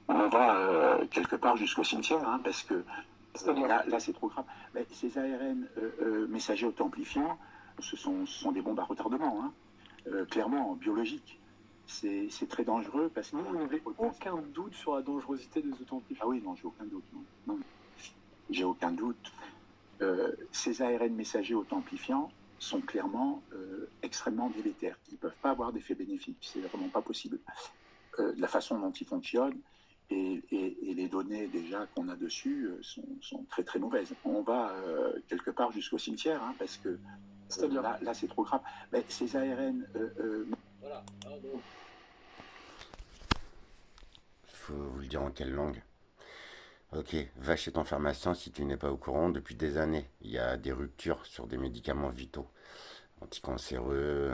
on va quelque part jusqu'au cimetière, hein, parce que là c'est trop grave. Mais ces ARN messagers auto-amplifiants, ce sont des bombes à retardement, hein, clairement, biologiques. C'est très dangereux parce que... Vous n'avez aucun doute sur la dangerosité des auto-amplifiants? Ah oui, non, j'ai aucun doute. Non. J'ai aucun doute. Ces ARN messagers auto-amplifiants sont clairement extrêmement délétères. Ils ne peuvent pas avoir d'effet bénéfique. C'est vraiment pas possible. La façon dont ils fonctionnent et les données déjà qu'on a dessus sont très très mauvaises. On va quelque part jusqu'au cimetière, hein, parce que là c'est trop grave. Mais ces ARN... Voilà. Faut vous le dire en quelle langue? Ok, va chez ton pharmacien si tu n'es pas au courant. Depuis des années, il y a des ruptures sur des médicaments vitaux. Anticancéreux,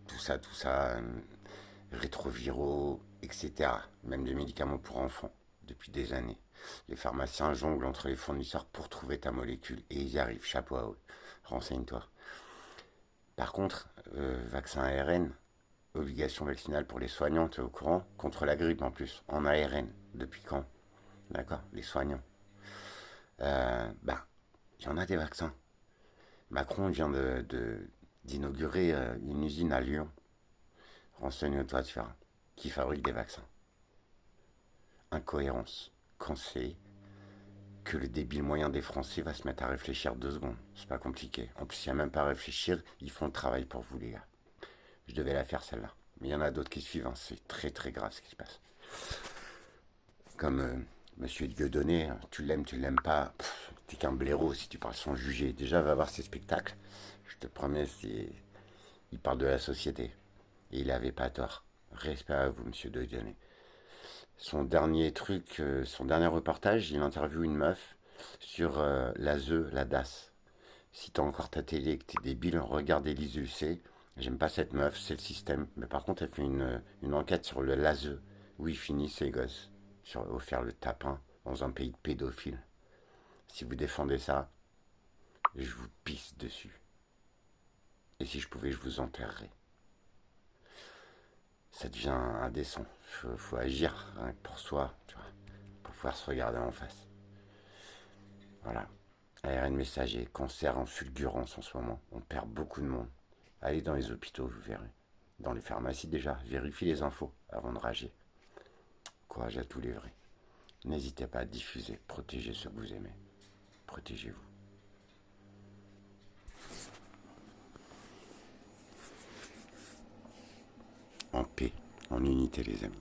tout ça, rétroviraux, etc. Même des médicaments pour enfants, depuis des années. Les pharmaciens jonglent entre les fournisseurs pour trouver ta molécule. Et ils y arrivent, chapeau à eux. Renseigne-toi. Par contre, vaccin ARN, obligation vaccinale pour les soignants, tu es au courant? Contre la grippe en plus, en ARN. Depuis quand? D'accord, les soignants. Il y en a des vaccins. Macron vient d'inaugurer une usine à Lyon. Renseigne-toi, tu verras. Qui fabrique des vaccins. Incohérence. Quand c'est que le débile moyen des Français va se mettre à réfléchir 2 secondes. C'est pas compliqué. En plus, il n'y a même pas à réfléchir. Ils font le travail pour vous, les gars. Je devais la faire, celle-là. Mais il y en a d'autres qui suivent. Hein. C'est très, très grave ce qui se passe. Comme Monsieur Dieudonné, tu l'aimes pas. T'es qu'un blaireau si tu parles sans juger. Déjà, va voir ses spectacles. Je te promets, il parle de la société. Et il avait pas tort. Respect à vous, Monsieur Dieudonné. Son dernier truc, son dernier reportage, il interviewe une meuf sur la DAS. Si t'as encore ta télé et que t'es débile, regarde Élise Lucet. J'aime pas cette meuf, c'est le système. Mais par contre, elle fait une enquête sur le l'ASE, où il finit ses gosses, au faire le tapin dans un pays de pédophiles. Si vous défendez ça, je vous pisse dessus. Et si je pouvais, je vous enterrerais. Ça devient indécent. Faut agir hein, pour soi, tu vois, pour pouvoir se regarder en face. Voilà. ARN messager, cancer en fulgurance en ce moment. On perd beaucoup de monde. Allez dans les hôpitaux, vous verrez. Dans les pharmacies déjà, vérifiez les infos avant de rager. Courage à tous les vrais. N'hésitez pas à diffuser, protégez ceux que vous aimez. Protégez-vous. En paix, en unité les amis.